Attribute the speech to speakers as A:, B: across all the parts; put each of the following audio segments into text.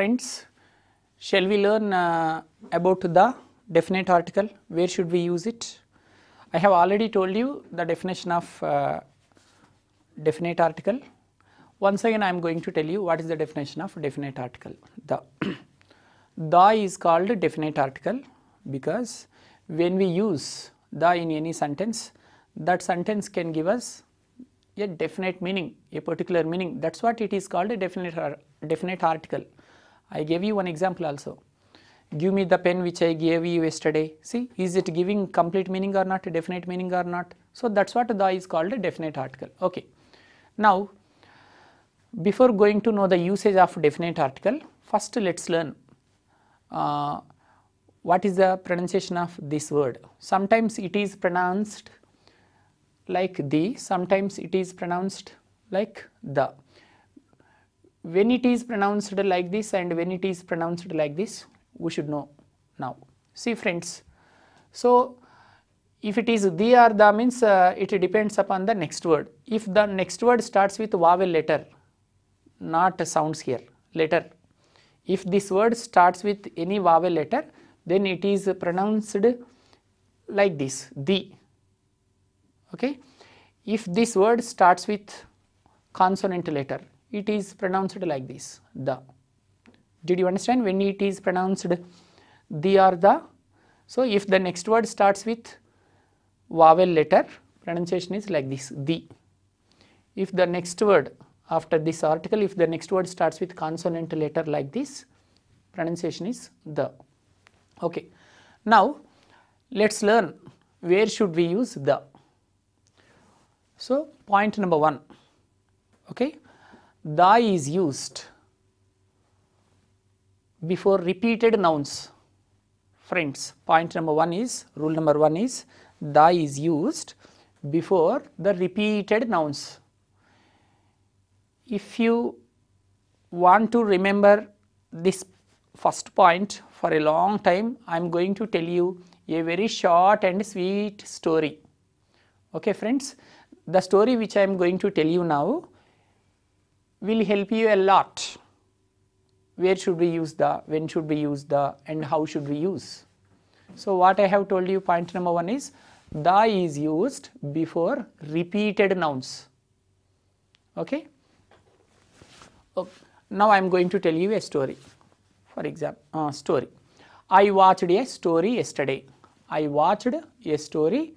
A: friends, shall we learn about the definite article? Where should we use it? I have already told you the definition of definite article. Once again I am going to tell you what is the definition of definite article. The is called definite article because when we use the in any sentence, that sentence can give us a definite meaning, a particular meaning. That is what it is called a definite article. I gave you one example also. Give me the pen which I gave you yesterday. See, is it giving complete meaning or not, a definite meaning or not? So that is what the is called a definite article. Okay. Now, before going to know the usage of definite article, first let us learn what is the pronunciation of this word. Sometimes it is pronounced like the, sometimes it is pronounced like the. When it is pronounced like this and when it is pronounced like this, we should know now. See friends, so if it is the or the means it depends upon the next word. If the next word starts with vowel letter, not sounds here, letter. If this word starts with any vowel letter, then it is pronounced like this, the. Okay. If this word starts with consonant letter, it is pronounced like this, the. Did you understand? When it is pronounced the or the, so if the next word starts with vowel letter, pronunciation is like this, the. If the next word after this article, if the next word starts with consonant letter like this, pronunciation is the. Okay. Now let us learn where should we use the. So point number 1, okay, the is used before repeated nouns. Friends, point number 1 is, rule number 1 is, the is used before the repeated nouns. If you want to remember this first point for a long time, I am going to tell you a very short and sweet story. Okay friends, the story which I am going to tell you now will help you a lot. Where should we use the, when should we use the, and how should we use. So what I have told you, point number 1 is, the is used before repeated nouns. Okay. Now I am going to tell you a story. For example, story. I watched a story yesterday. I watched a story,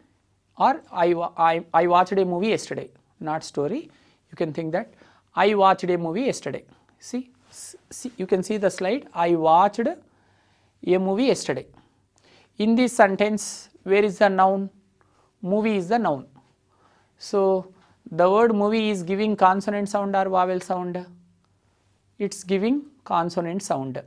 A: or I watched a movie yesterday, not story. You can think that I watched a movie yesterday. See, you can see the slide. I watched a movie yesterday. In this sentence, where is the noun? Movie is the noun. So the word movie is giving consonant sound or vowel sound? It is giving consonant sound.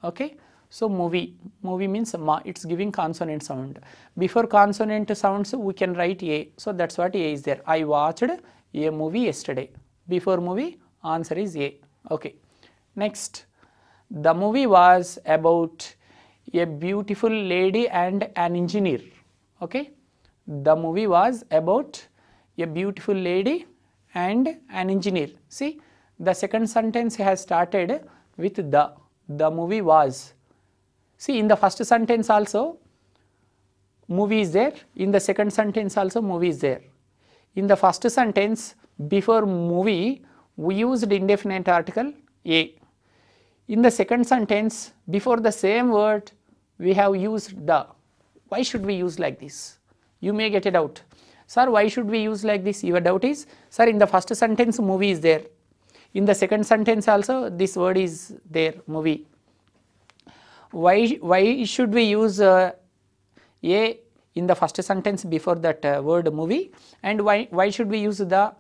A: Okay. So movie means it is giving consonant sound. Before consonant sounds we can write a. So that is what a is there. I watched a movie yesterday. Before movie, answer is a. Okay. Next, the movie was about a beautiful lady and an engineer. Okay. The movie was about a beautiful lady and an engineer. See, the second sentence has started with the. The movie was. See, in the first sentence also movie is there, in the second sentence also movie is there. In the first sentence, before movie we used indefinite article a. In the second sentence, before the same word we have used the. Why should we use like this? You may get a doubt. Sir, why should we use like this? Your doubt is, sir, in the first sentence movie is there. In the second sentence also this word is there, movie. Why should we use a in the first sentence before that word movie, and why should we use the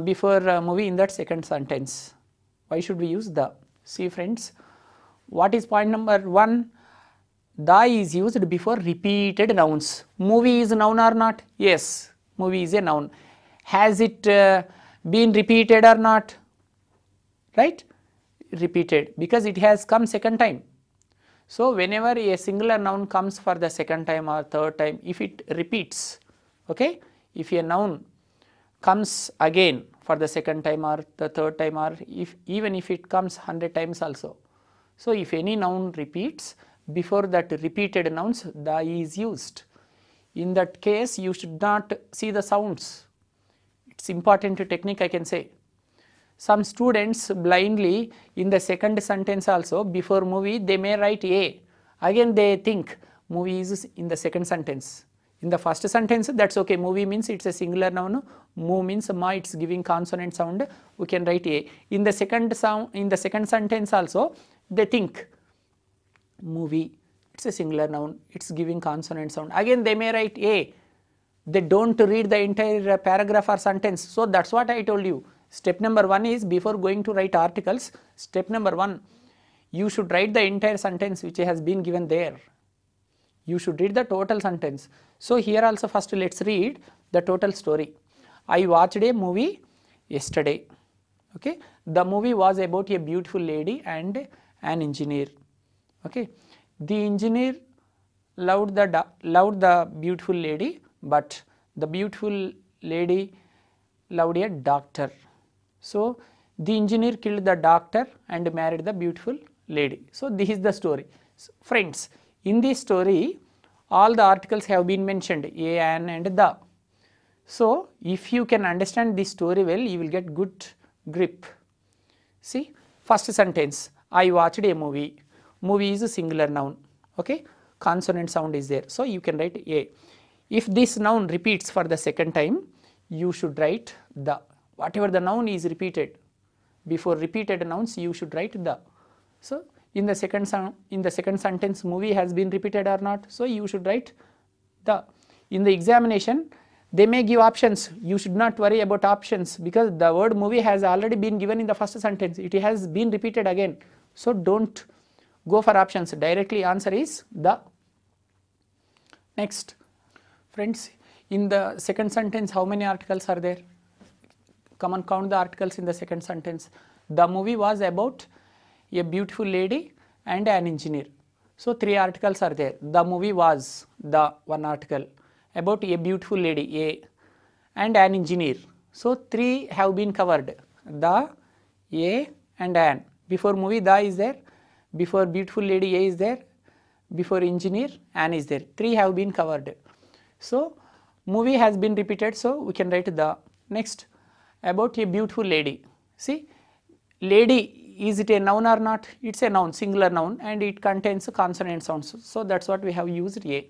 A: before movie in that second sentence? Why should we use the? See friends, what is point number 1? The is used before repeated nouns. Movie is a noun or not? Yes, movie is a noun. Has it been repeated or not? Right? Repeated, because it has come second time. So whenever a singular noun comes for the second time or third time, if it repeats, okay, if a noun comes again for the second time or the third time, or even if it comes 100 times also, So if any noun repeats, before that repeated nouns the is used. In that case you should not see the sounds. It's important technique I can say. Some students blindly in the second sentence also before movie they may write a. Again they think movie is in the second sentence. In the first sentence that's okay, movie means it's a singular noun, move means ma, it's giving consonant sound, we can write a. In the second sentence also they think movie, it's a singular noun, it's giving consonant sound. Again they may write a. They don't read the entire paragraph or sentence. So that's what I told you. Step number 1 is before going to write articles, step number 1, you should write the entire sentence which has been given there. You should read the total sentence. So here also first let's read the total story. I watched a movie yesterday. Okay, the movie was about a beautiful lady and an engineer. Okay, the engineer loved the beautiful lady, but the beautiful lady loved a doctor. So the engineer killed the doctor and married the beautiful lady. So this is the story. So, friends, in this story all the articles have been mentioned, a, an and the. So if you can understand this story well, you will get good grip. See, first sentence, I watched a movie. Movie is a singular noun. Okay, consonant sound is there. So you can write a. If this noun repeats for the second time, you should write the. Whatever the noun is repeated, before repeated nouns you should write the. So in the second sentence movie has been repeated or not, so you should write the. In the examination they may give options, you should not worry about options because the word movie has already been given in the first sentence, it has been repeated again. So don't go for options, directly answer is the. Next, friends, in the second sentence how many articles are there? Come on, count the articles in the second sentence. The movie was about a beautiful lady and an engineer. So 3 articles are there. The movie was the one article, about a beautiful lady a, and an engineer. So 3 have been covered, the, a and an. Before movie the is there, before beautiful lady a is there, before engineer an is there. 3 have been covered. So movie has been repeated, so we can write the. Next, about a beautiful lady. See, lady, is it a noun or not? It's a noun, singular noun, and it contains consonant sounds. So that's what we have used a.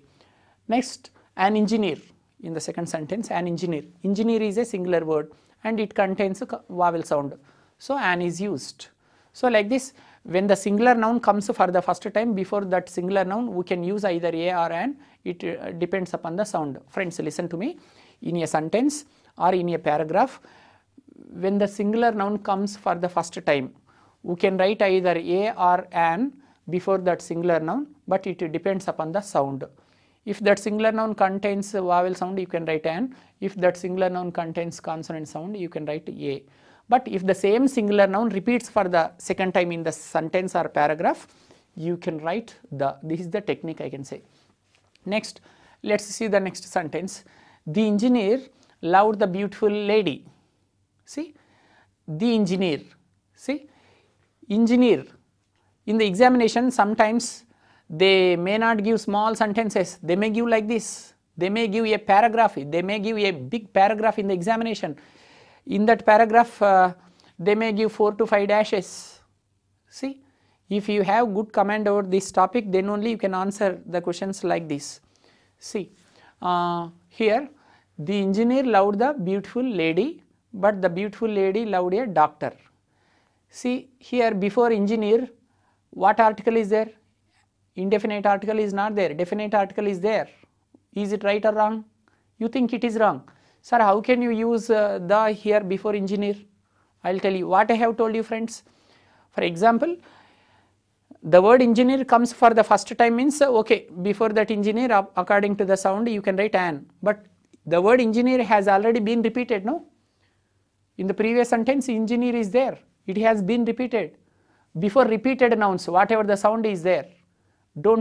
A: Next, an engineer. In the second sentence, an engineer. Engineer is a singular word and it contains a vowel sound. So an is used. So like this, when the singular noun comes for the first time, before that singular noun we can use either a or an. It depends upon the sound. Friends, listen to me. In a sentence or in a paragraph, when the singular noun comes for the first time, we can write either a or an before that singular noun, but it depends upon the sound. If that singular noun contains vowel sound, you can write an. If that singular noun contains consonant sound, you can write a. But if the same singular noun repeats for the second time in the sentence or paragraph, you can write the. This is the technique I can say. Next, let's see the next sentence. The engineer loved the beautiful lady. See, the engineer. See, engineer. In the examination, sometimes they may not give small sentences. They may give like this. They may give a paragraph. They may give a big paragraph in the examination. In that paragraph, they may give 4 to 5 dashes. See, if you have good command over this topic, then only you can answer the questions like this. See, here the engineer loved the beautiful lady, but the beautiful lady loved a doctor. See, here before engineer, what article is there? Indefinite article is not there, definite article is there. Is it right or wrong? You think it is wrong. Sir, how can you use the here before engineer? I will tell you what I have told you, friends. For example, the word engineer comes for the first time means, okay, before that engineer according to the sound you can write an. But the word engineer has already been repeated, no? In the previous sentence engineer is there. It has been repeated. Before repeated nouns, whatever the sound is there,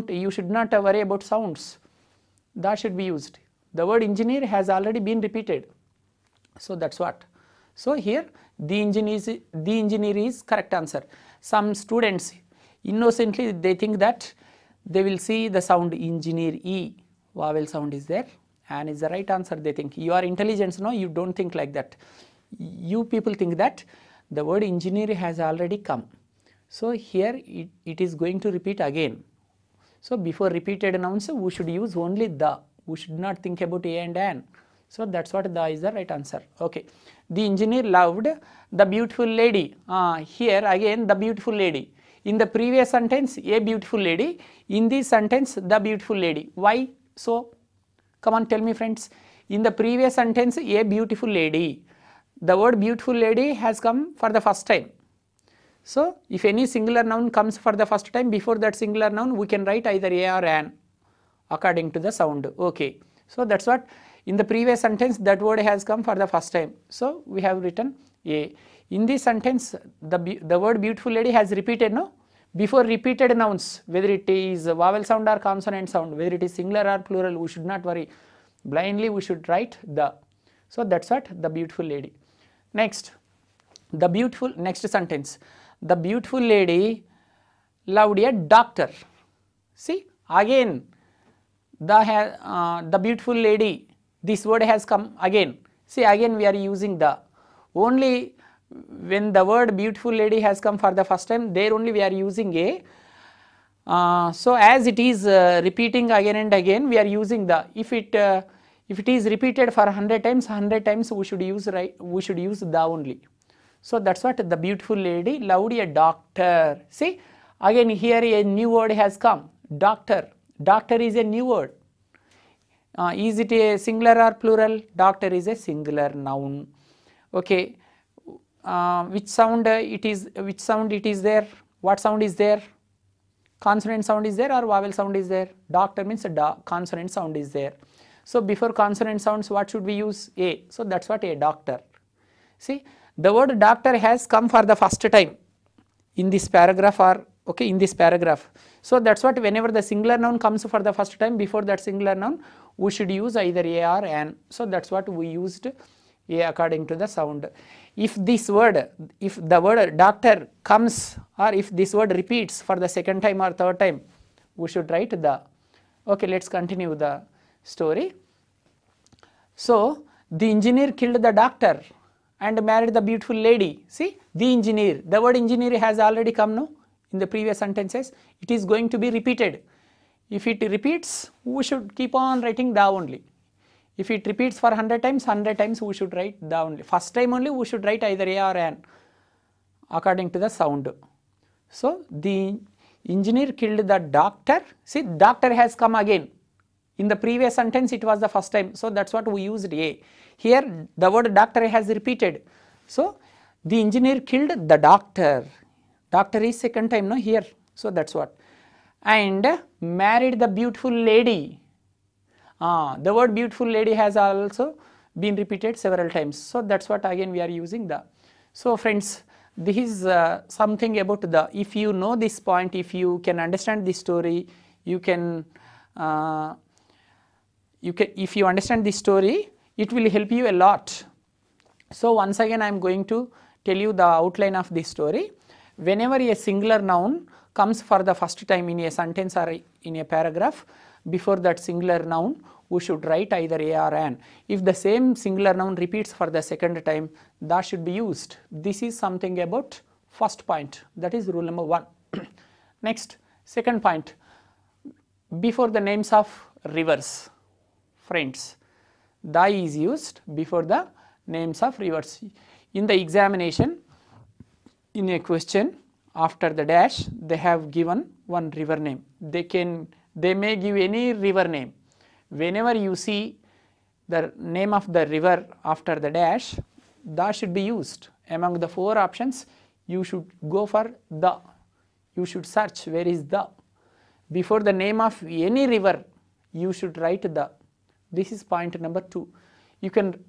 A: you should not worry about sounds. That should be used. The word engineer has already been repeated. So that's what. So here the engineer is correct answer. Some students, Innocently they think that they will see the sound engineer E, vowel sound is there, and is the right answer they think. You are intelligent, no, you don't think like that. You people think that the word engineer has already come. So here it is going to repeat again. So before repeated nouns we should use only the, we should not think about a and an. So that's what the is the right answer. Okay. The engineer loved the beautiful lady. Here again the beautiful lady. In the previous sentence a beautiful lady, in this sentence the beautiful lady. Why so? Come on, tell me friends. In the previous sentence a beautiful lady, the word beautiful lady has come for the first time. So if any singular noun comes for the first time, before that singular noun we can write either a or an according to the sound. Okay. So that's what in the previous sentence that word has come for the first time. So we have written a. In this sentence the word beautiful lady has repeated, no? Before repeated nouns, whether it is vowel sound or consonant sound, whether it is singular or plural, we should not worry. Blindly we should write the. So that's what the beautiful lady. Next, the beautiful, next sentence. The beautiful lady loved a doctor. See again the beautiful lady, this word has come again. See again we are using the. Only when the word beautiful lady has come for the first time, there only we are using a. So as it is repeating again and again, we are using the. If it is repeated for 100 times we should use we should use the only. So that's what the beautiful lady loved a doctor. See again here a new word has come, doctor. Doctor is a new word. Is it a singular or plural? Doctor is a singular noun. Okay. Which sound it is? Which sound it is there? What sound is there? Consonant sound is there or vowel sound is there? Doctor means consonant sound is there. So before consonant sounds what should we use? A. So that's what a doctor. See the word doctor has come for the first time in this paragraph or okay in this paragraph. So that's what whenever the singular noun comes for the first time, before that singular noun we should use either a or an. So that's what we used a according to the sound. If this word, if the word doctor comes or if this word repeats for the second time or third time, we should write the. Okay, let's continue the story. So the engineer killed the doctor and married the beautiful lady. See the engineer, the word engineer has already come, no, in the previous sentences. It is going to be repeated. If it repeats we should keep on writing the only. If it repeats for 100 times we should write the only. First time only we should write either a or an according to the sound. So the engineer killed the doctor. See doctor has come again. In the previous sentence it was the first time. So that's what we used a. Here the word doctor has repeated. So the engineer killed the doctor. Doctor is second time, no, here. So that's what. And married the beautiful lady. The word beautiful lady has also been repeated several times. So that's what again we are using the. So friends, this is something about the. If you know this point, if you can understand this story, you can if you understand this story, it will help you a lot. So once again I am going to tell you the outline of this story. Whenever a singular noun comes for the first time in a sentence or in a paragraph, before that singular noun we should write either a or an. If the same singular noun repeats for the second time, that should be used. This is something about first point, that is rule number 1. Next, second point, before the names of rivers. Friends, the is used before the names of rivers. In the examination, in a question, after the dash they have given one river name. They may give any river name. Whenever you see the name of the river after the dash, the should be used. Among the 4 options you should go for the. You should search where is the. Before the name of any river you should write the. This is point number 2. You can,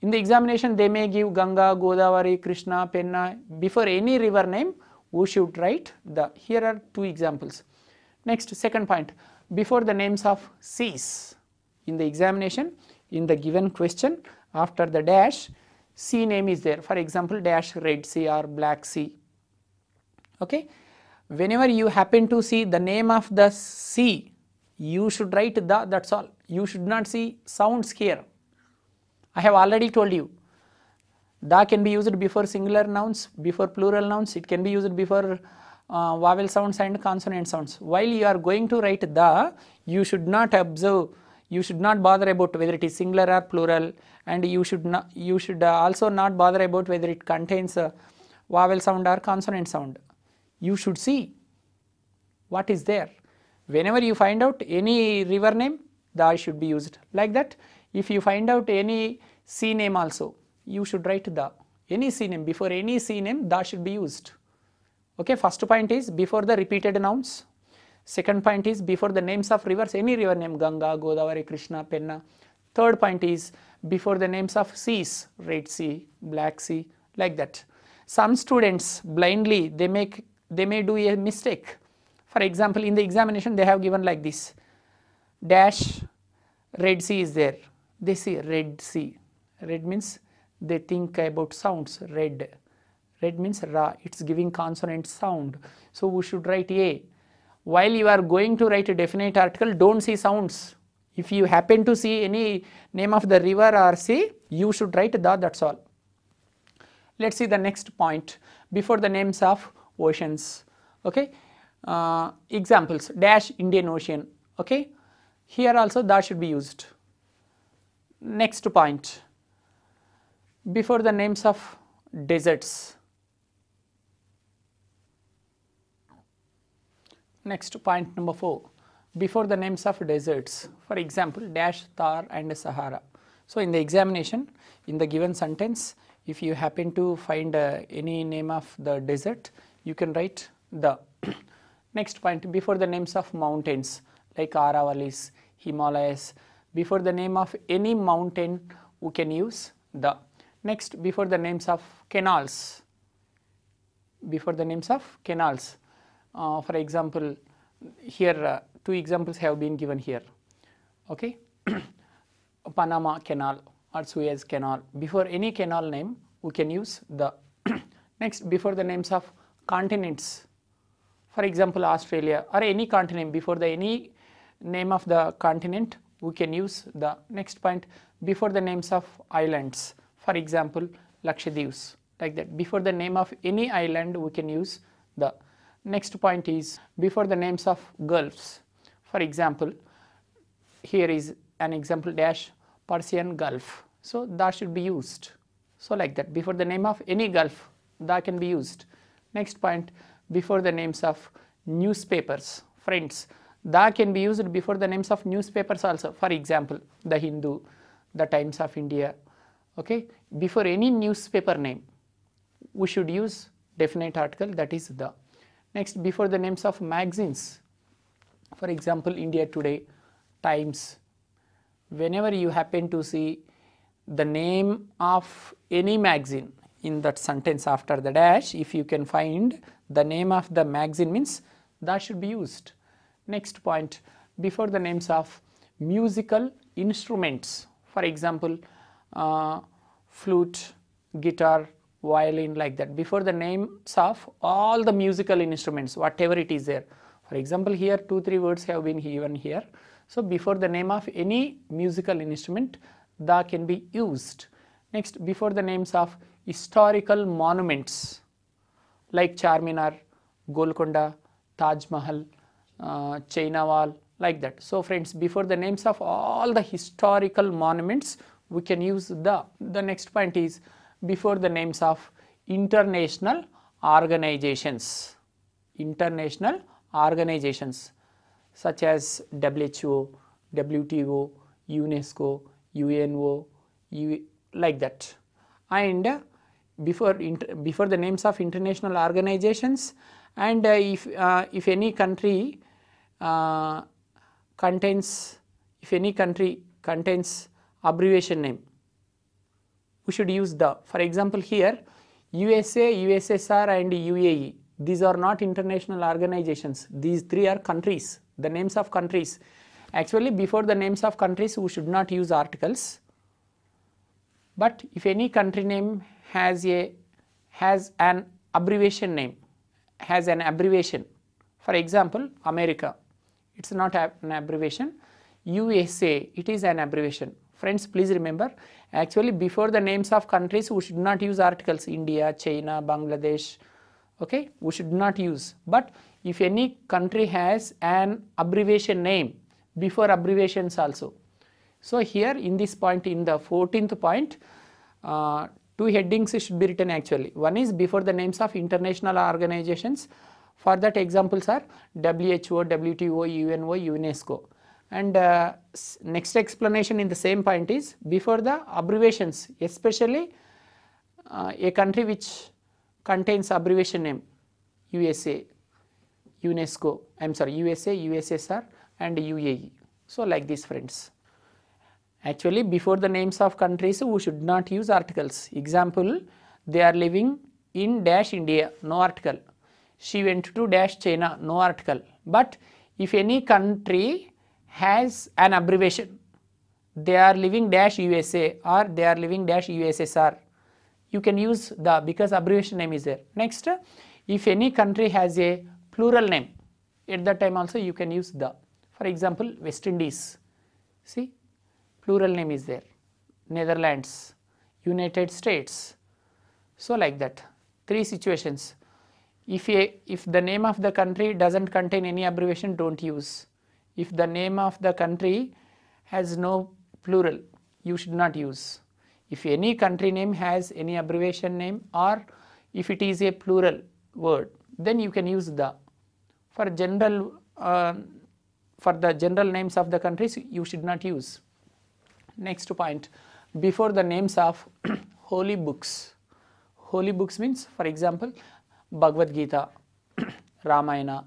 A: in the examination they may give Ganga, Godavari, Krishna, Penna. Before any river name we should write the. Here are 2 examples. Next, second point, before the names of seas. In the examination, in the given question, after the dash, sea name is there. For example, dash Red Sea or Black Sea. Okay. Whenever you happen to see the name of the sea, you should write the, that's all. You should not see sounds here. I have already told you. The can be used before singular nouns, before plural nouns. It can be used before vowel sounds and consonant sounds. While you are going to write the, you should not observe, you should not bother about whether it is singular or plural, and you should also not bother about whether it contains a vowel sound or consonant sound. You should see what is there. Whenever you find out any river name, the should be used. Like that, if you find out any sea name also, you should write the. Any sea name, before any sea name, the should be used. Okay, first point is before the repeated nouns. Second point is before the names of rivers, any river name, Ganga, Godavari, Krishna, Penna. Third point is before the names of seas, Red Sea, Black Sea, like that. Some students blindly, they may do a mistake. For example, in the examination they have given like this, dash, Red Sea is there. They see Red Sea. Red means they think about sounds. Red means ra, it's giving consonant sound. So we should write a. While you are going to write a definite article, don't see sounds. If you happen to see any name of the river or sea, you should write the, that's all. Let's see the next point, before the names of oceans. Okay, examples, dash Indian Ocean. Okay, here also that should be used. Next point, before the names of deserts. Next point number 4, before the names of deserts. For example, dash Thar and Sahara. So in the examination, in the given sentence, if you happen to find any name of the desert, you can write the. Next point, before the names of mountains like Aravalis, Himalayas, before the name of any mountain, we can use the. Next, before the names of canals. Before the names of canals. For example, here 2 examples have been given here. Okay, Panama Canal or Suez Canal. Before any canal name, we can use the. Next, before the names of continents. For example, Australia or any continent, before the any name of the continent, we can use the. Next point, before the names of islands. For example, Lakshadweeps, like that. Before the name of any island, we can use the. Next point is before the names of gulfs. For example, here is an example, dash Persian Gulf. So that should be used. So like that, before the name of any gulf, that can be used. Next point, before the names of newspapers. Friends, that can be used before the names of newspapers also. For example, the Hindu, the Times of India. Okay, before any newspaper name, we should use definite article, that is the. Next, before the names of magazines. For example, India Today, Times. Whenever you happen to see the name of any magazine in that sentence after the dash, if you can find the name of the magazine, means that should be used. Next point, before the names of musical instruments. For example, flute, guitar, violin, like that. Before the names of all the musical instruments, whatever it is there. For example, here 2-3 words have been given here. So before the name of any musical instrument, the can be used. Next, before the names of historical monuments like Charminar, Golconda, Taj Mahal, China Wall, like that. So friends, before the names of all the historical monuments, we can use the. The next point is before the names of international organizations. International organizations such as WHO, WTO, UNESCO, UNO, like that. And before the names of international organizations, and if any country contains abbreviation name, we should use the. For example, here USA, USSR and UAE, these are not international organizations. These 3 are countries, the names of countries. Actually, before the names of countries, we should not use articles. But if any country name has an abbreviation name, has an abbreviation, For example, America, it's not an abbreviation. USA, it is an abbreviation. Friends, please remember, actually before the names of countries we should not use articles. India, China, Bangladesh, okay, we should not use. But if any country has an abbreviation name before abbreviations also. So here in this point, in the 14th point, two headings should be written actually. One is before the names of international organizations. For that examples are WHO, WTO, UNO, UNESCO. And next explanation in the same point is before the abbreviations, especially a country which contains abbreviation name USA, UNESCO, I am sorry, USA, USSR and UAE. So like this, friends. Actually before the names of countries we should not use articles. Example, they are living in dash India, no article. She went to dash China, no article. But if any country has an abbreviation, they are living dash USA or they are living dash USSR, you can use the, because abbreviation name is there. Next, if any country has a plural name, at that time also you can use the. For example, West Indies, see, plural name is there. Netherlands, United States. So like that, three situations. If the name of the country doesn't contain any abbreviation, don't use. If the name of the country has no plural, you should not use. If any country name has any abbreviation name or if it is a plural word, then you can use the. For general, for the general names of the countries, you should not use. Next point, before the names of holy books. Holy books means, for example, Bhagavad Gita, Ramayana,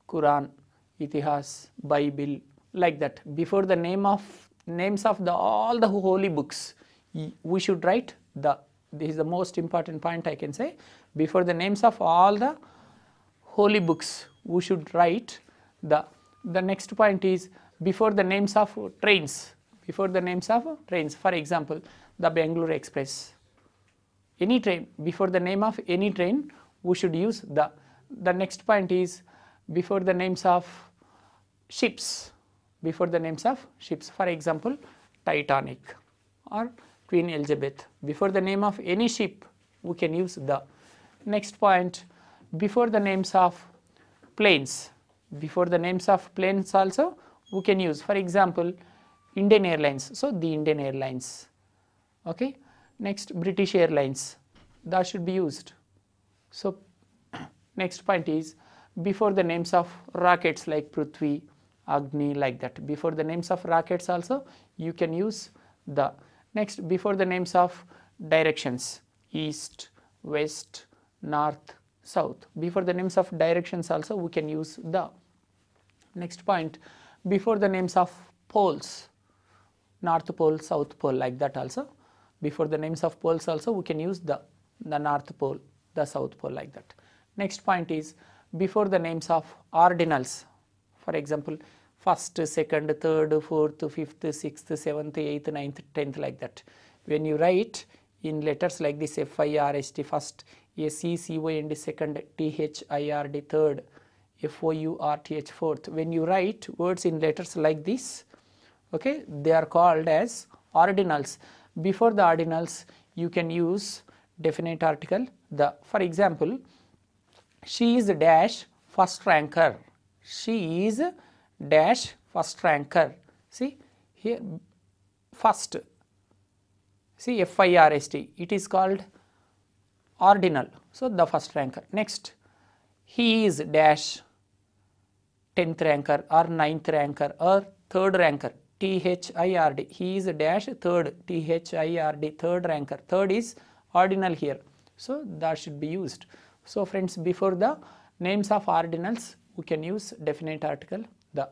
A: Quran, Itihas, Bible, like that. Before the names of the all the holy books, we should write the. This is the most important point I can say. Before the names of all the holy books, we should write the. The next point is before the names of trains. Before the names of trains, for example, the Bangalore Express. Any train, before the name of any train, we should use the. The next point is before the names of ships. Before the names of ships, for example, Titanic or Queen Elizabeth. Before the name of any ship, we can use the. Next point, before the names of planes. Before the names of planes also, we can use, for example, Indian Airlines, so the Indian Airlines, okay. Next, British Airlines, that should be used. So next point is before the names of rockets like Prithvi, Agni, like that. Before the names of rockets also you can use the. Next, before the names of directions, east, west, north, south. Before the names of directions also we can use the. Next point, before the names of poles, North Pole, South Pole, like that also. Before the names of poles also we can use the North Pole, the South Pole, like that. Next point is before the names of ordinals. For example, first, second, third, fourth, fifth, sixth, seventh, eighth, ninth, 10th, like that. When you write in letters like this, FIRST first, SECOND second, THIRD third, FOURTH fourth. When you write words in letters like this, okay, they are called as ordinals. Before the ordinals you can use definite article the. For example, she is dash first ranker. She is dash first ranker. See here, first, see FIRST, it is called ordinal, so the first ranker. Next, he is dash 10th ranker or 9th ranker or 3rd ranker, THIRD, he is dash 3rd, THIRD, 3rd ranker. 3rd is ordinal here, so that should be used. So friends, before the names of ordinals we can use definite article the.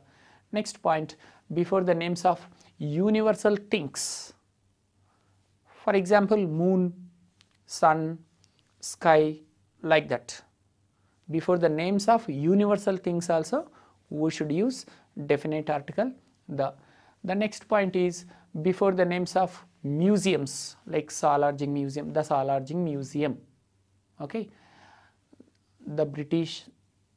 A: Next point, before the names of universal things. For example, moon, sun, sky, like that. Before the names of universal things also we should use definite article the. The next point is before the names of museums like Salarjung Museum, the Salarjung Museum, okay, the British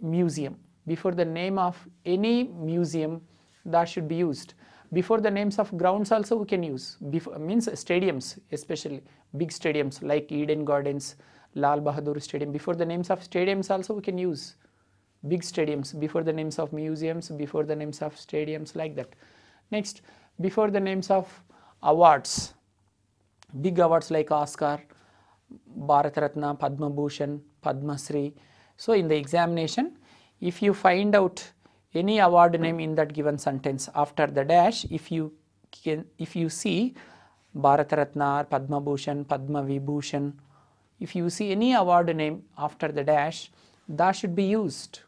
A: Museum. before the name of any museum, that should be used. Before the names of grounds also we can use. Before means stadiums, especially big stadiums like Eden Gardens, Lal Bahadur Stadium. Before the names of stadiums also we can use big stadiums. Before the names of museums, before the names of stadiums, like that. Next, before the names of awards, big awards like Oscar, Bharat Ratna, Padma Bhushan, Padma Shri. So in the examination, if you find out any award name in that given sentence, after the dash, if you see Bharat Ratna, Padma Bhushan, Padma Vibhushan, if you see any award name after the dash, that should be used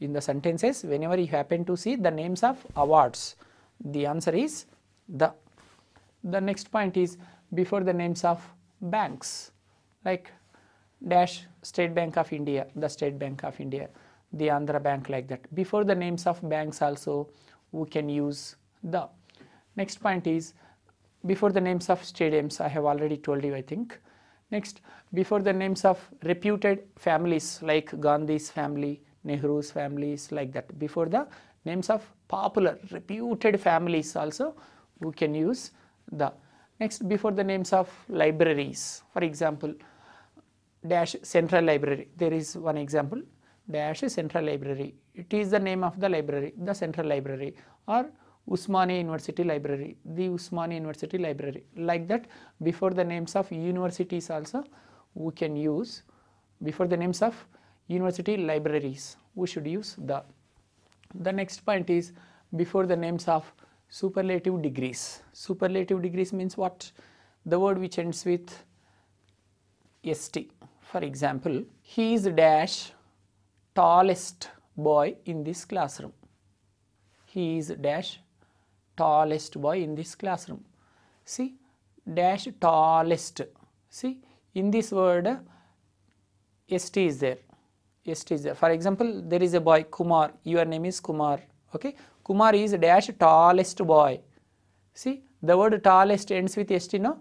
A: in the sentences whenever you happen to see the names of awards. The answer is the. The next point is before the names of banks, like dash State Bank of India, the State Bank of India, the Andhra Bank, like that. Before the names of banks also we can use the. Next point is before the names of stadiums, I have already told you, I think. Next, before the names of reputed families like Gandhi's family, Nehru's families, like that. Before the names of popular reputed families also we can use the. Next, before the names of libraries, for example, dash Central Library, there is one example, dash Central Library, it is the name of the library, the Central Library, or Usmania University Library, the Usmania University Library, like that. Before the names of universities also we can use, before the names of university libraries we should use the. The next point is before the names of superlative degrees. Superlative degrees means what? The word which ends with st. For example, he is dash tallest boy in this classroom. He is dash tallest boy in this classroom. See, dash tallest. See, in this word st is there. St is there. For example, there is a boy Kumar. Your name is Kumar. Okay, Kumar is dash tallest boy. See, the word tallest ends with st, no?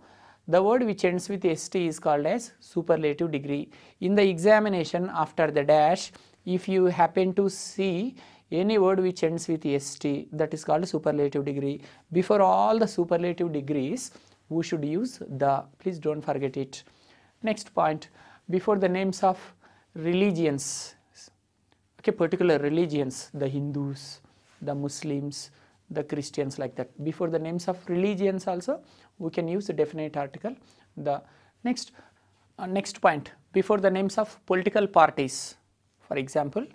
A: The word which ends with st is called as superlative degree. In the examination, after the dash, if you happen to see any word which ends with st, that is called superlative degree. Before all the superlative degrees, we should use the. Please don't forget it. Next point, before the names of religions, okay, particular religions, the Hindus, the Muslims, the Christians, like that. Before the names of religions also we can use a definite article the. Next, next point, before the names of political parties, for example,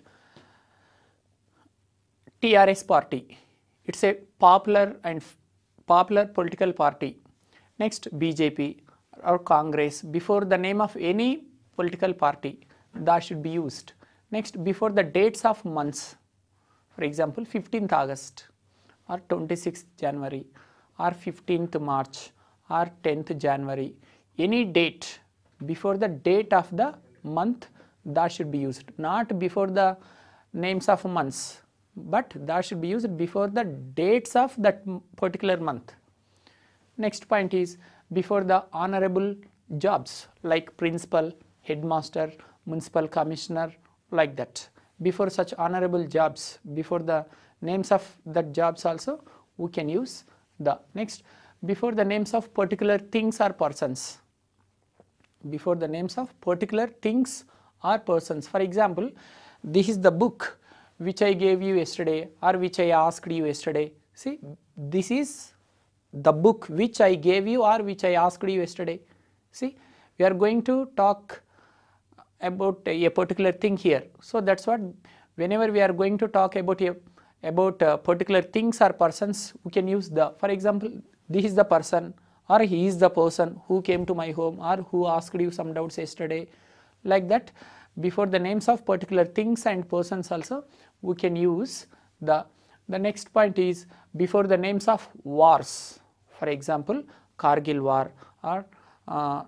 A: TRS party, it's a popular political party. Next, BJP or Congress, before the name of any political party, that should be used. Next, before the dates of months, for example, 15th August or 26th January or 15th March or 10th January, any date before the date of the month, that should be used. Not before the names of months, but that should be used before the dates of that particular month. Next point is before the honorable jobs like principal, headmaster, municipal commissioner, like that. Before such honorable jobs, before the names of that jobs also we can use the. Next, before the names of particular things or persons, before the names of particular things or persons. For example, this is the book which I gave you yesterday or which I asked you yesterday. See, this is the book which I gave you or which I asked you yesterday. See, we are going to talk about a particular thing here. So that's what, whenever we are going to talk about particular things or persons, we can use the. For example, this is the person or he is the person who came to my home or who asked you some doubts yesterday, like that. Before the names of particular things and persons also we can use the. The next point is before the names of wars. For example, Kargil War or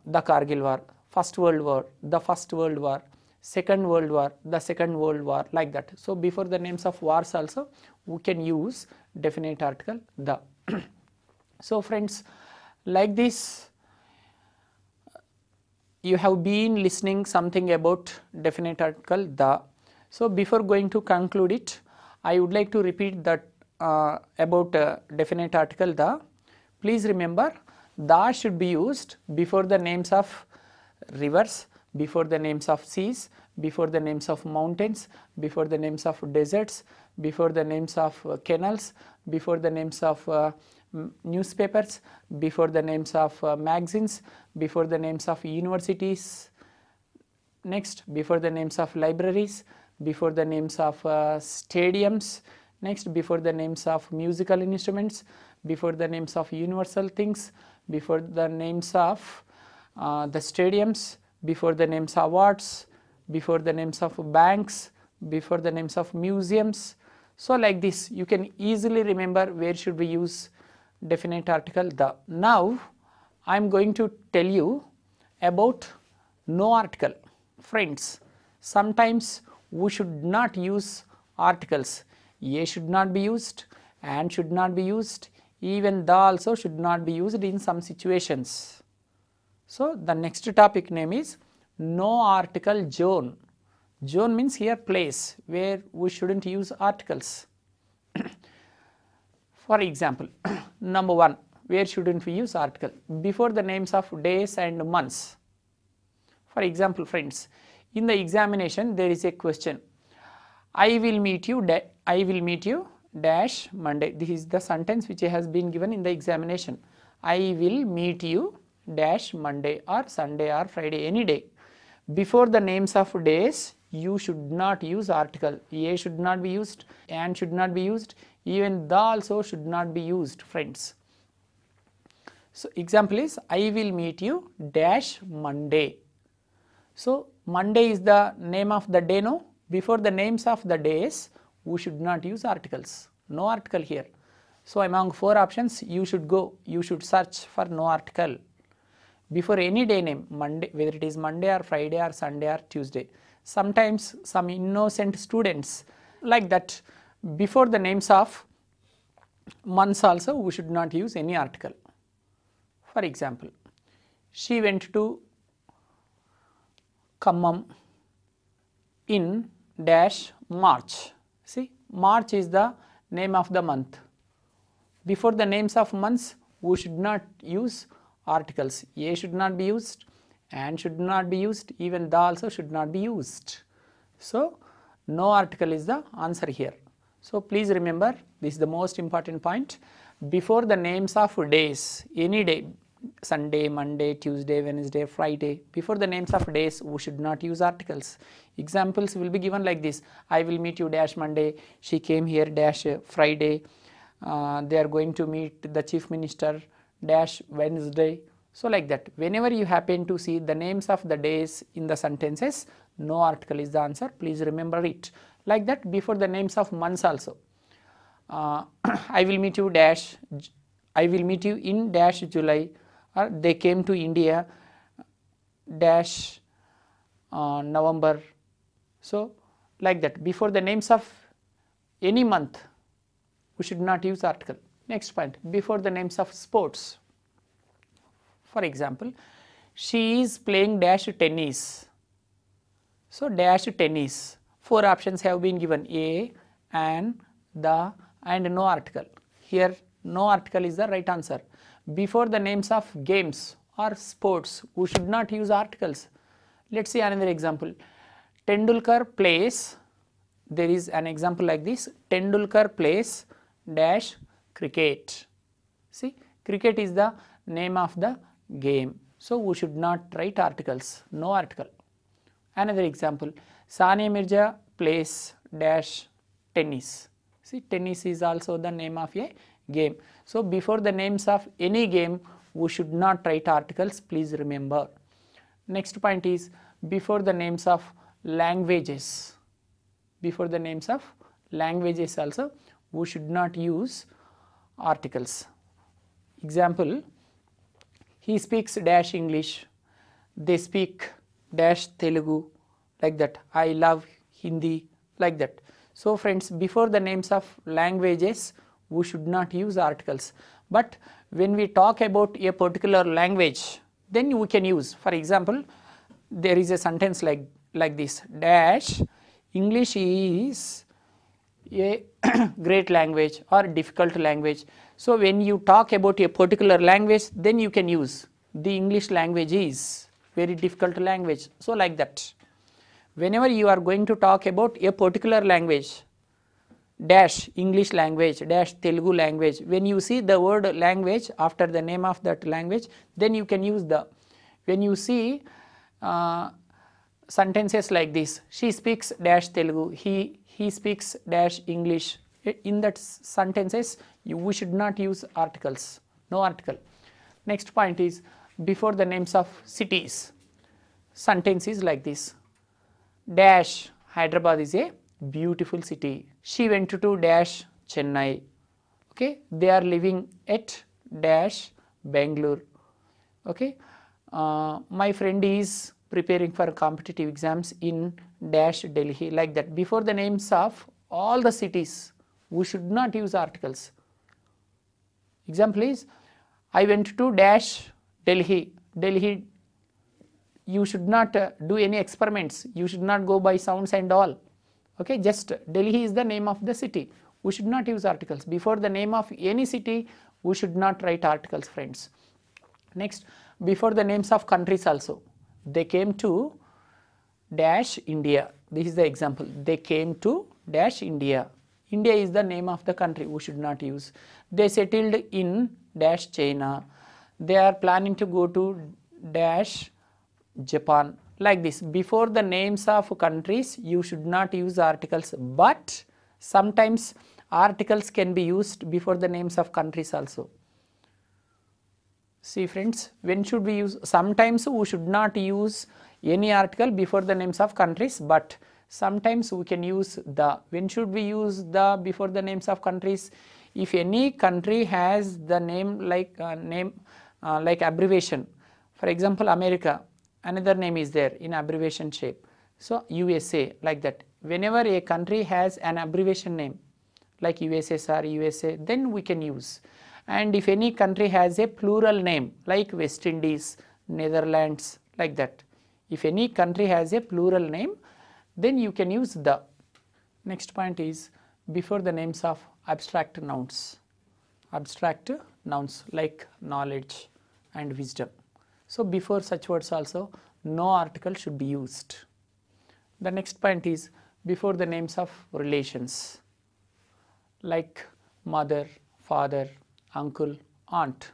A: the Kargil War, First World War, the First World War, Second World War, the Second World War, like that. So before the names of wars also we can use definite article the. So friends, like this you have been listening something about definite article the. So before going to conclude it, I would like to repeat that about definite article the. Please remember, the should be used before the names of rivers, before the names of seas, before the names of mountains, before the names of deserts, before the names of canals, before the names of newspapers, before the names of magazines, before the names of universities, next before the names of libraries, before the names of stadiums, next before the names of musical instruments, before the names of universal things, before the names of the stadiums, before the names of awards, before the names of banks, before the names of museums. So like this you can easily remember where should we use definite article the. Now I am going to tell you about no article. Friends, sometimes we should not use articles. A should not be used, and should not be used, even the also should not be used in some situations. So the next topic name is no article zone. Zone means here place where we shouldn't use articles. For example, number 1, where shouldn't we use article? Before the names of days and months. For example, friends, in the examination there is a question, I will meet you dash Monday. This is the sentence which has been given in the examination. I will meet you dash Monday or Sunday or Friday, any day. Before the names of days you should not use article. A should not be used, and should not be used, even the also should not be used, friends. So example is, I will meet you dash Monday. So Monday is the name of the day, no? Before the names of the days we should not use articles. No article here. So among 4 options you should search for no article. Before any day name, Monday, whether it is Monday or Friday or Sunday or Tuesday. Sometimes some innocent students like that, before the names of months also we should not use any article. For example, she went to Khammam in dash March. See, March is the name of the month. Before the names of months we should not use articles. A should not be used, and should not be used, even the also should not be used. So no article is the answer here. So please remember, this is the most important point. Before the names of days, any day, Sunday, Monday, Tuesday, Wednesday, Friday, before the names of days we should not use articles. Examples will be given like this, I will meet you dash Monday, she came here dash Friday, they are going to meet the chief minister dash Wednesday. So like that, whenever you happen to see the names of the days in the sentences, no article is the answer. Please remember it. Like that, before the names of months also, I will meet you dash, I will meet you in dash July, or they came to India dash November. So like that, before the names of any month we should not use article. Next point, before the names of sports. For example, she is playing dash tennis. So dash tennis, 4 options have been given, A, and the, and no article. Here no article is the right answer. Before the names of games or sports we should not use articles. Let's see another example. Tendulkar plays, there is an example like this, Tendulkar plays dash cricket. See, cricket is the name of the game. So we should not write articles, no article. Another example, Sania Mirza plays dash tennis. See, tennis is also the name of a game. So before the names of any game we should not write articles, please remember. Next point is before the names of languages. Before the names of languages also we should not use articles. Example, he speaks dash English, they speak dash Telugu, like that, I love Hindi, like that. So friends, before the names of languages we should not use articles, but when we talk about a particular language then we can use. For example, there is a sentence like this, dash English is a great language or difficult language. So when you talk about a particular language, then you can use the English language is very difficult language. So like that, whenever you are going to talk about a particular language, dash English language, dash Telugu language, when you see the word language after the name of that language, then you can use the, when you see sentences like this, she speaks dash Telugu, he speaks dash English, in that sentences we should not use articles, no article. Next point is before the names of cities, sentence is like this, dash Hyderabad is a beautiful city, she went to dash Chennai, okay, they are living at dash Bangalore, okay, my friend is preparing for competitive exams in dash Delhi, like that. Before the names of all the cities we should not use articles. Example is, I went to dash Delhi, Delhi, you should not do any experiments, you should not go by sounds and all, okay, just Delhi is the name of the city, we should not use articles. Before the name of any city we should not write articles, friends. Next, before the names of countries also, they came to dash India, this is the example, they came to dash India, India is the name of the country, we should not use. They settled in dash China, they are planning to go to dash Japan, like this. Before the names of countries you should not use articles, but sometimes articles can be used before the names of countries also. See friends, when should we use, sometimes we should not use any article before the names of countries, but sometimes we can use the. When should we use the before the names of countries? If any country has the name like like abbreviation, for example America, another name is there in abbreviation shape, so USA, like that. Whenever a country has an abbreviation name like USSR, USA, then we can use. And if any country has a plural name like West Indies, Netherlands, like that, if any country has a plural name, then you can use the. Next point is before the names of abstract nouns like knowledge and wisdom. So before such words also no article should be used. The next point is before the names of relations like mother, father, uncle, aunt.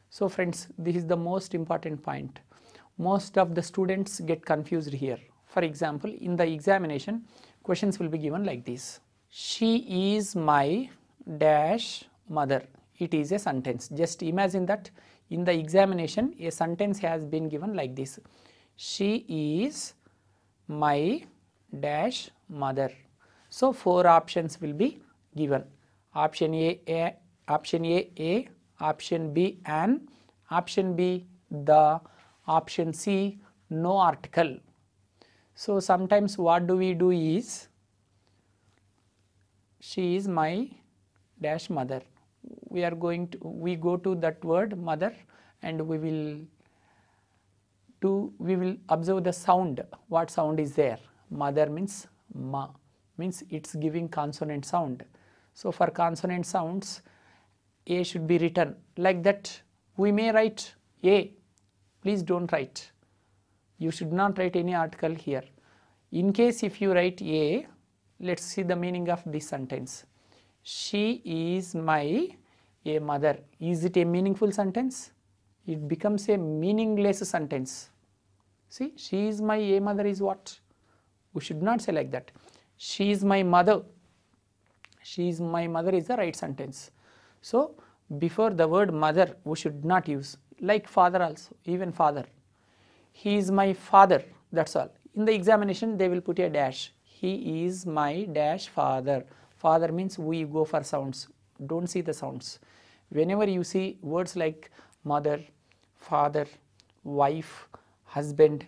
A: So friends, this is the most important point. Most of the students get confused here. For example, in the examination questions will be given like this, she is my dash mother, it is a sentence. Just imagine that in the examination a sentence has been given like this, she is my dash mother. So 4 options will be given, option A, option A, option B an, option B the, option C no article. So sometimes what do we do is, she is my dash mother, we go to that word mother and we will observe the sound, what sound is there. Mother means ma, means it's giving consonant sound. So for consonant sounds A should be written like that. We may write A, please don't write, you should not write any article here. In case if you write A, let's see the meaning of this sentence, she is my a mother. Is it a meaningful sentence? It becomes a meaningless sentence. See, she is my a mother is what? We should not say like that. She is my mother. She is my mother is the right sentence. So before the word mother we should not use. Like father also, even father. He is my father, that's all. In the examination they will put a dash. He is my dash father. Father means we go for sounds, don't see the sounds. Whenever you see words like mother, father, wife, husband,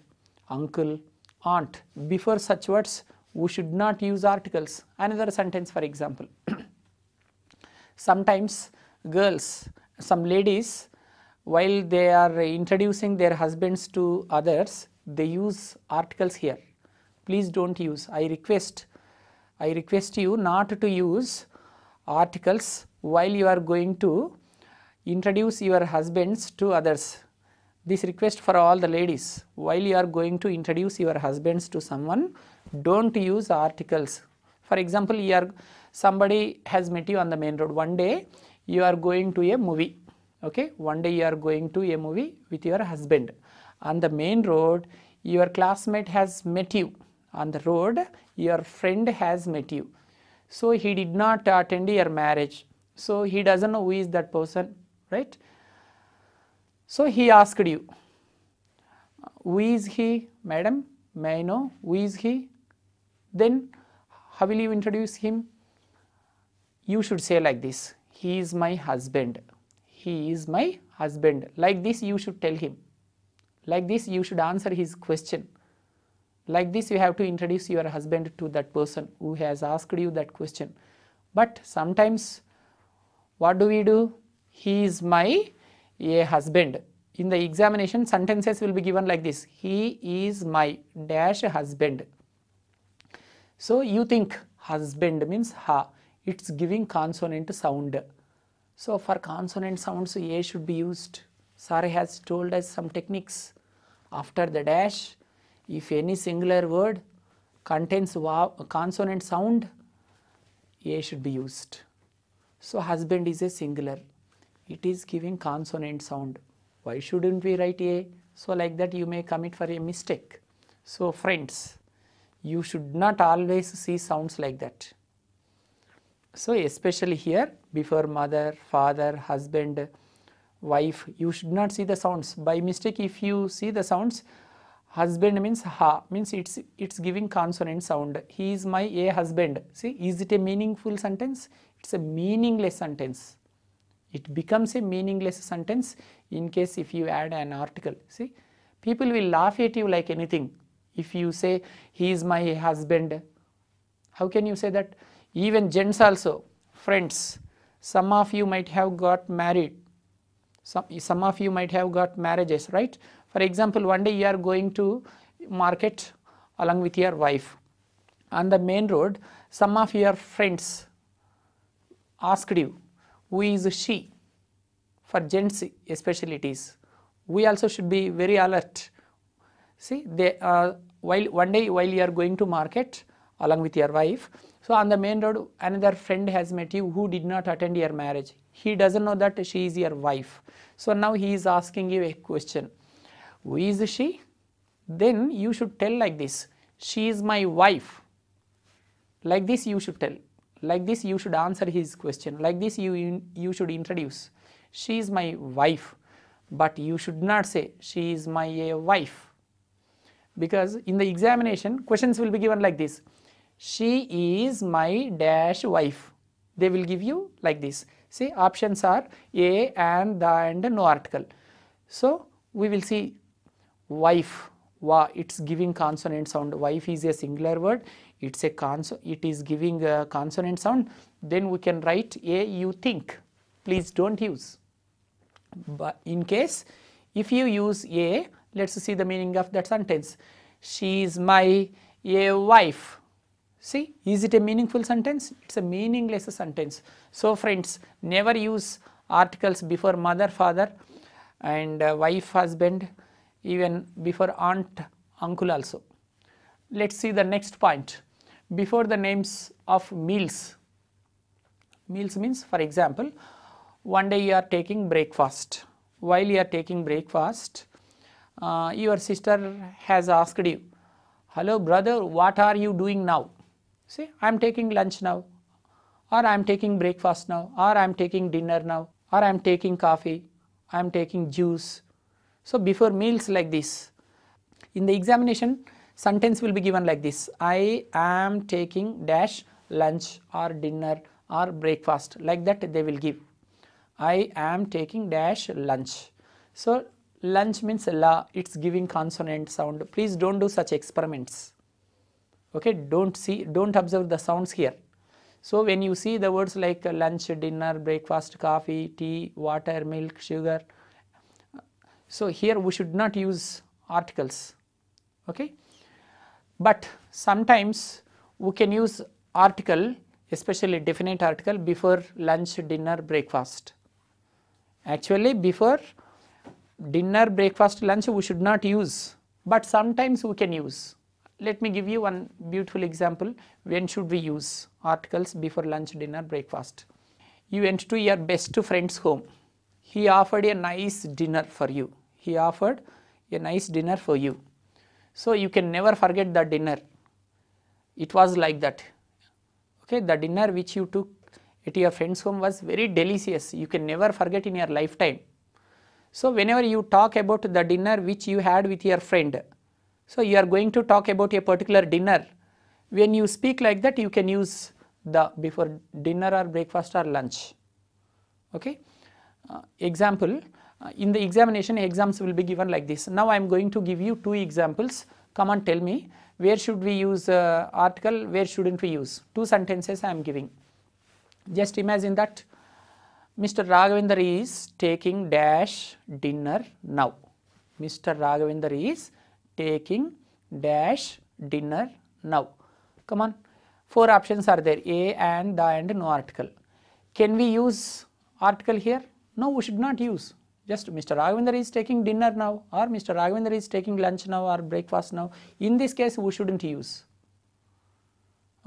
A: uncle, aunt, before such words we should not use articles. Another sentence for example, sometimes girls, some ladies, while they are introducing their husbands to others, they use articles here. please don't use. I request you not to use articles while you are going to introduce your husbands to others. This request for all the ladies, while you are going to introduce your husbands to someone, don't use articles. For example, somebody has met you on the main road. One day you are going to a movie. Okay, one day you are going to a movie with your husband. On the main road, your classmate has met you. On the road, your friend has met you. So he did not attend your marriage. So he doesn't know who is that person, right? So he asked you, who is he, madam? May I know who is he? Then how will you introduce him? You should say like this, he is my husband. He is my husband. Like this you should tell him. Like this you should answer his question. Like this you have to introduce your husband to that person who has asked you that question. But sometimes what do? He is my husband. In the examination, sentences will be given like this, he is my dash husband. So you think husband means ha, it's giving consonant sound. So for consonant sounds, a should be used. Sir has told us some techniques. After the dash, if any singular word contains consonant sound, a should be used. So husband is a singular. It is giving consonant sound. Why shouldn't we write a? So like that you may commit for a mistake. So friends, you should not always see sounds like that. So especially here, before mother, father, husband, wife, you should not see the sounds. By mistake, if you see the sounds, husband means ha, means it's giving consonant sound. He is my husband. See, is it a meaningful sentence? It's a meaningless sentence. It becomes a meaningless sentence in case if you add an article. See, people will laugh at you like anything. If you say, he is my husband, how can you say that? Even gents also, friends, some of you might have got married. Some of you might have got marriages, right? For example, one day you are going to market along with your wife. On the main road, some of your friends asked you, who is she? For gents especially it is. We also should be very alert. See, one day while you are going to market along with your wife, so on the main road another friend has met you who did not attend your marriage. He doesn't know that she is your wife. So now he is asking you a question. Who is she? Then you should tell like this, she is my wife. Like this you should tell. Like this you should answer his question. Like this you should introduce. She is my wife. But you should not say she is my wife. Because in the examination questions will be given like this. She is my dash wife. They will give you like this. See, options are a and the and no article. So we will see wife. Wa, it's giving consonant sound. Wife is a singular word. It is giving a consonant sound. Then we can write a you think. Please don't use. But in case if you use a, let's see the meaning of that sentence. She is my wife. See, is it a meaningful sentence? It's a meaningless sentence. So friends, never use articles before mother, father and wife, husband, even before aunt, uncle also. Let's see the next point. Before the names of meals. Meals means, for example, one day you are taking breakfast. While you are taking breakfast, your sister has asked you, hello brother, what are you doing now? Say, I am taking lunch now, or I am taking breakfast now, or I am taking dinner now, or I am taking coffee, I am taking juice. So before meals like this, in the examination, sentence will be given like this. I am taking dash lunch or dinner or breakfast. Like that they will give. I am taking dash lunch. So lunch means la, it's giving consonant sound. Please don't do such experiments. Okay, don't observe the sounds here. So when you see the words like lunch, dinner, breakfast, coffee, tea, water, milk, sugar, so here we should not use articles. Okay. but sometimes we can use article, especially definite article, before lunch, dinner, breakfast. Actually before dinner, breakfast, lunch we should not use, but sometimes we can use. Let me give you one beautiful example. When should we use articles before lunch, dinner, breakfast? You went to your best friend's home. He offered a nice dinner for you. He offered a nice dinner for you. So you can never forget the dinner. It was like that. Okay, the dinner which you took at your friend's home was very delicious. You can never forget in your lifetime. So whenever you talk about the dinner which you had with your friend, so you are going to talk about a particular dinner. When you speak like that, you can use the before dinner or breakfast or lunch. Okay. Example, in the examination exams will be given like this. Now I am going to give you two examples. Come on, tell me, where should we use article, where shouldn't we use? Two sentences I am giving. Just imagine that Mr. Raghavendra is taking dash dinner now. Mr. Raghavendra is taking dash dinner now. Come on, four options are there, a and the and no article. Can we use article here? No, we should not use. Just Mr. Raghavendra is taking dinner now, or Mr. Raghavendra is taking lunch now or breakfast now. In this case we shouldn't use.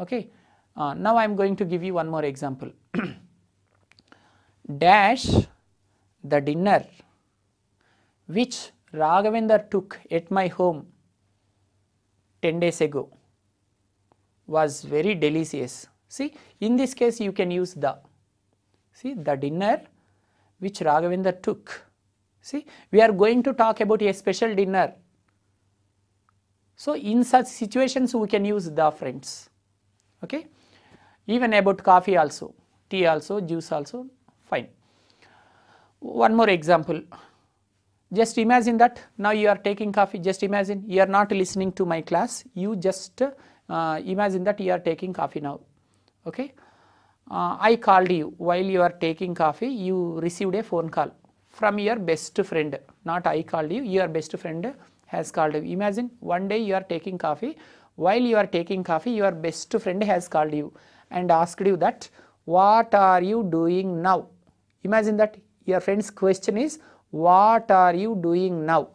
A: Okay. Now I am going to give you one more example. Dash the dinner which Raghavendra took at my home 10 days ago was very delicious. See, in this case you can use the. See, the dinner which Raghavendra took. See, we are going to talk about a special dinner. So in such situations we can use the, friends. Okay. Even about coffee also, tea also, juice also, fine. One more example. Just imagine that now you are taking coffee. Just imagine you are not listening to my class. You just imagine that you are taking coffee now. Okay. I called you while you are taking coffee. You received a phone call from your best friend. Not I called you. Your best friend has called you. Imagine one day you are taking coffee. While you are taking coffee, your best friend has called you and asked you that, what are you doing now? Imagine that your friend's question is, what are you doing now?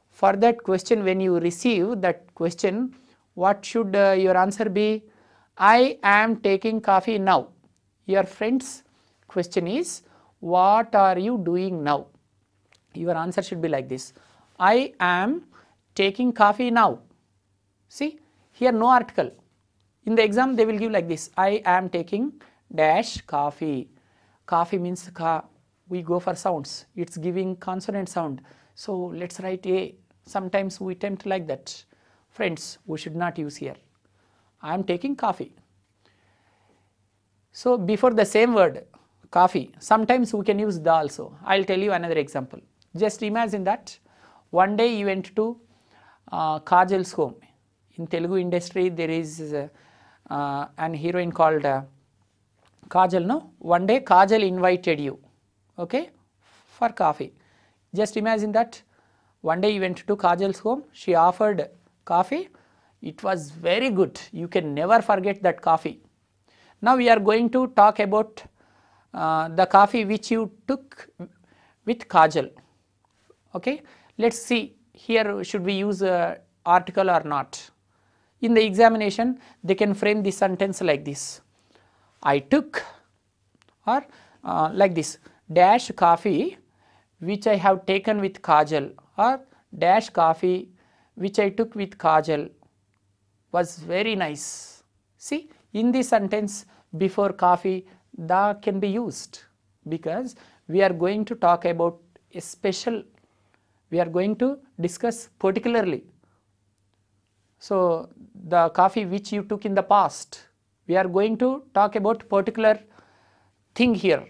A: For that question, when you receive that question, what should your answer be? I am taking coffee now. Your friend's question is, what are you doing now? Your answer should be like this, I am taking coffee now. See, here no article. In the exam they will give like this, I am taking dash coffee. Coffee means ka. We go for sounds. It's giving consonant sound. So let's write a. Sometimes we attempt like that. Friends, we should not use here. I am taking coffee. So before the same word, coffee, sometimes we can use the also. I will tell you another example. Just imagine that one day you went to Kajal's home. In Telugu industry there is an heroine called Kajal, no? One day Kajal invited you, okay, for coffee. Just imagine that one day you went to Kajal's home, she offered coffee, it was very good, you can never forget that coffee. Now we are going to talk about the coffee which you took with Kajal, okay. Let's see here, should we use article or not? In the examination they can frame the sentence like this, I took, or like this, dash coffee which I have taken with Kajal, or dash coffee which I took with Kajal was very nice. See, in this sentence before coffee the can be used, because we are going to talk about a special, we are going to discuss particularly. So the coffee which you took in the past, we are going to talk about particular thing here.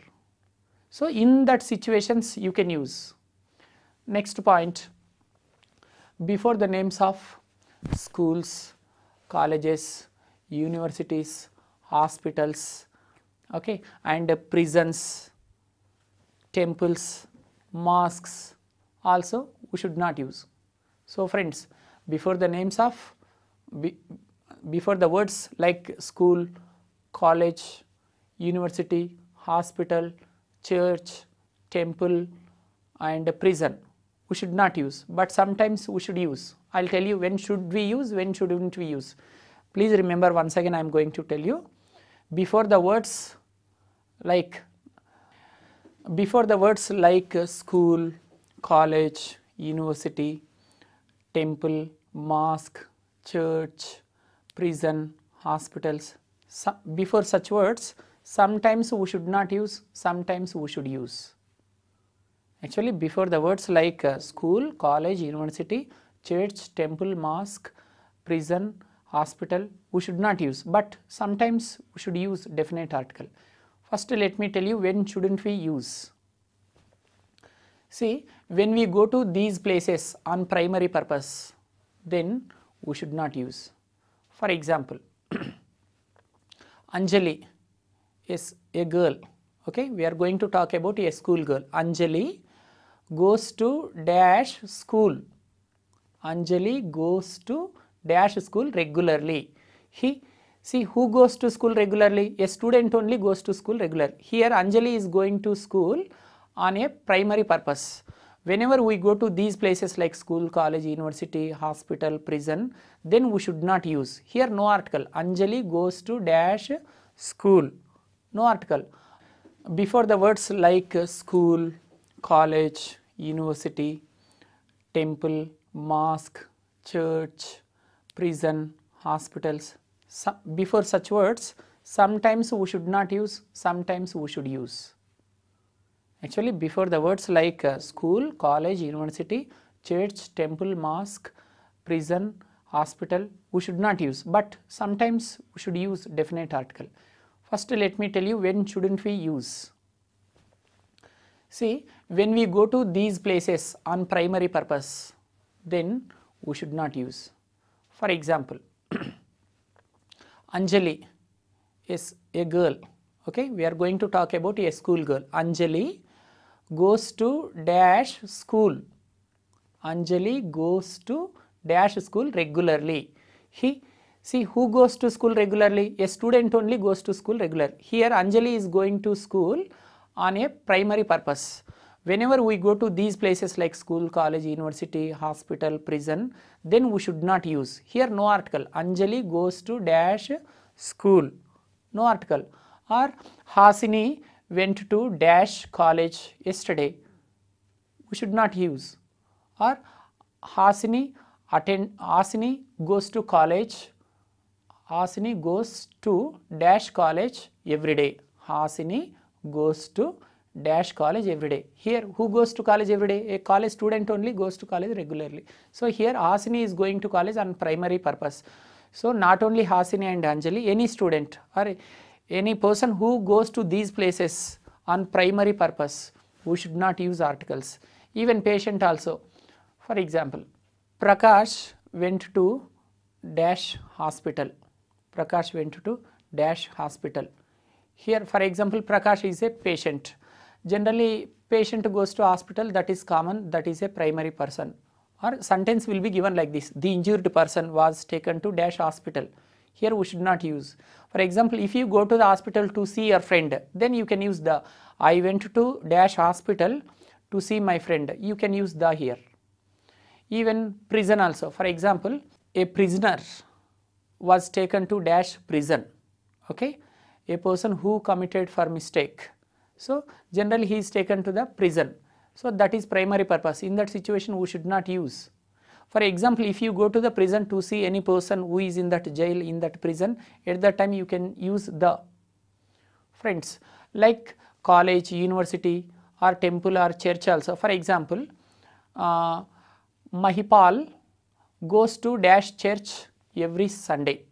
A: So in that situations you can use. Next point, before the names of schools, colleges, universities, hospitals, okay, and prisons, temples, mosques also we should not use. So friends, before the names of before the words like school, college, university, hospital, church, temple and prison, we should not use, but sometimes we should use. I will tell you when should we use, when shouldn't we use. Please remember, once again I am going to tell you, before the words like school, college, university, temple, mosque, church, prison, hospitals, before such words sometimes we should not use, sometimes we should use. Actually before the words like school, college, university, church, temple, mosque, prison, hospital, we should not use, but sometimes we should use definite article. First let me tell you when shouldn't we use. See, when we go to these places on primary purpose, then we should not use. For example, Anjali is a girl, okay, we are going to talk about a school girl. Anjali goes to dash school. Anjali goes to dash school regularly. See, who goes to school regularly? A student only goes to school regularly. Here Anjali is going to school on a primary purpose. Whenever we go to these places like school, college, university, hospital, prison, then we should not use. Here no article. Anjali goes to dash school. No article. Before the words like school, college, university, temple, mosque, church, prison, hospitals, before such words sometimes we should not use, sometimes we should use. Actually before the words like school, college, university, church, temple, mosque, prison, hospital, we should not use, but sometimes we should use definite article. First let me tell you when shouldn't we use. See, when we go to these places on primary purpose, then we should not use. For example, Anjali is a girl, okay, we are going to talk about a school girl. Anjali goes to dash school. Anjali goes to dash school regularly. See, who goes to school regularly? A student only goes to school regularly. Here Anjali is going to school on a primary purpose. Whenever we go to these places like school, college, university, hospital, prison, then we should not use. Here no article. Anjali goes to dash school. No article. Or Hasini went to dash college yesterday. We should not use. Or Hasini goes to college. Hasini goes to dash college every day. Hasini goes to dash college every day. Here who goes to college every day? A college student only goes to college regularly. So here Hasini is going to college on primary purpose. So not only Hasini and Anjali, any student or any person who goes to these places on primary purpose, we should not use articles. Even patient also. For example, Prakash went to dash hospital. Prakash went to dash hospital. Here for example, Prakash is a patient. Generally patient goes to hospital, that is common, that is a primary person. Or sentence will be given like this: the injured person was taken to dash hospital. Here we should not use. For example, if you go to the hospital to see your friend, then you can use the. I went to dash hospital to see my friend. You can use the here. Even prison also. For example, a prisoner was taken to dash prison. Okay, a person who committed for mistake. So generally he is taken to the prison. So that is primary purpose. In that situation we should not use. For example, if you go to the prison to see any person who is in that jail, in that prison, at that time you can use the. Friends, like college, university or temple or church also. For example, Mahipal goes to dash church every Sunday.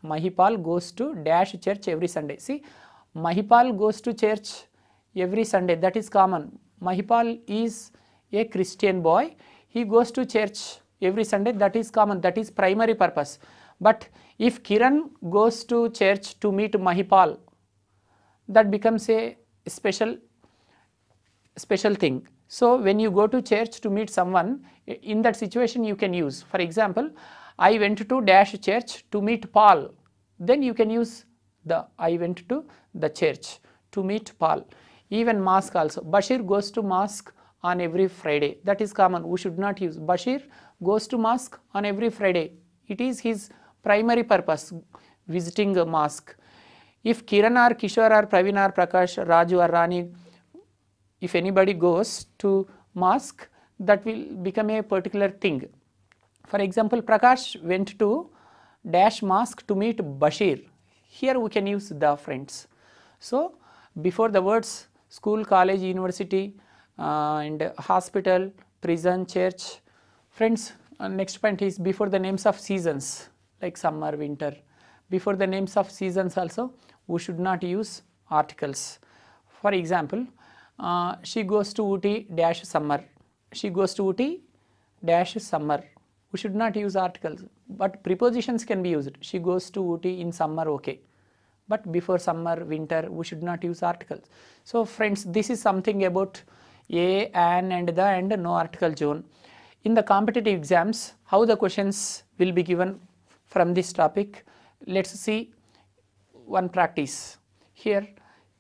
A: Mahipal goes to dash church every Sunday. See, Mahipal goes to church every Sunday, that is common. Mahipal is a Christian boy, he goes to church every Sunday, that is common, that is primary purpose. But if Kiran goes to church to meet Mahipal, that becomes a special thing. So when you go to church to meet someone, in that situation you can use. For example, I went to dash church to meet Paul. Then you can use the I went to the church to meet Paul. Even mosque also. Bashir goes to mosque on every Friday. That is common. We should not use. Bashir goes to mosque on every Friday. It is his primary purpose, visiting a mosque. If Kiran or Kishore or Praveen or Prakash, Raju or Rani, if anybody goes to mosque, that will become a particular thing. For example, Prakash went to dash mosque to meet Bashir. Here we can use the, friends. So before the words school, college, university and hospital, prison, church, friends, next point is before the names of seasons like summer, winter. Before the names of seasons also we should not use articles. For example, she goes to Ooty dash summer. She goes to Ooty dash summer. We should not use articles, but prepositions can be used. She goes to Ooty in summer, okay. But before summer, winter, we should not use articles. So friends, this is something about a, an and the and no article zone. In the competitive exams, how the questions will be given from this topic. Let's see one practice. Here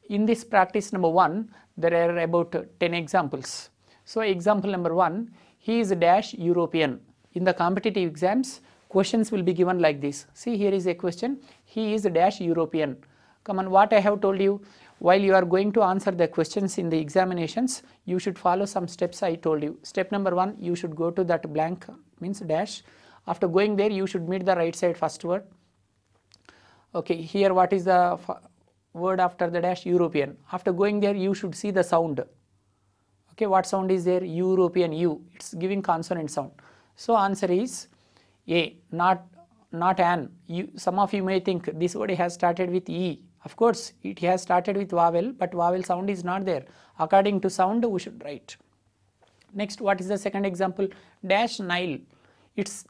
A: in this practice number 1, there are about 10 examples. So example number 1, he is dash European. In the competitive exams, questions will be given like this. See, here is a question. He is dash European. Come on, what I have told you, while you are going to answer the questions in the examinations, you should follow some steps I told you. Step number 1, you should go to that blank, means dash. After going there, you should meet the right side first word. Okay, here what is the word after the dash? European. After going there, you should see the sound. Okay, what sound is there? European, U. It's giving consonant sound. So answer is A, not an. Some of you may think this word has started with E. Of course, it has started with vowel, but vowel sound is not there. According to sound, we should write. Next, what is the second example? Dash Nile. This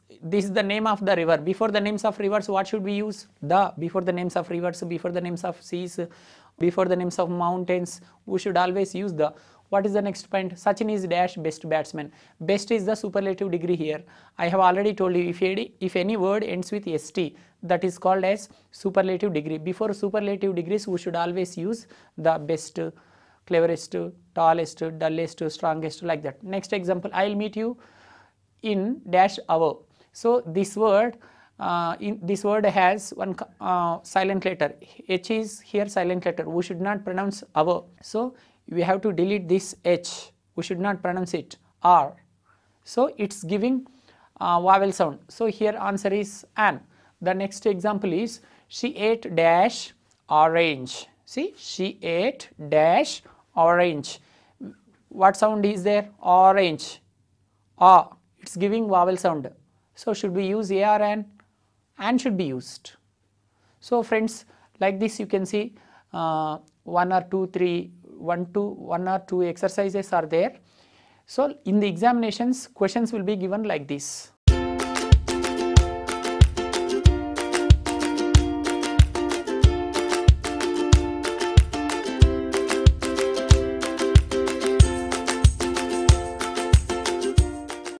A: is the name of the river. Before the names of rivers, what should we use? The. Before the names of rivers, before the names of seas, before the names of mountains, we should always use the. What is the next point? Sachin is dash best batsman. Best is the superlative degree here. I have already told you, if any word ends with st, that is called as superlative degree. Before superlative degrees, we should always use the best, cleverest, tallest, dullest, strongest, like that. Next example, I will meet you in dash hour. So this word this word has one silent letter. H is here silent letter. We should not pronounce hour. So we have to delete this H. We should not pronounce it R. So it's giving vowel sound. So here answer is an. The next example is she ate dash orange. See, she ate dash orange. What sound is there? Orange. Ah. It's giving vowel sound. So should we use A or an? An should be used. So friends, like this you can see 1 or 2, 3, 1 or 2 exercises are there. So in the examinations, questions will be given like this.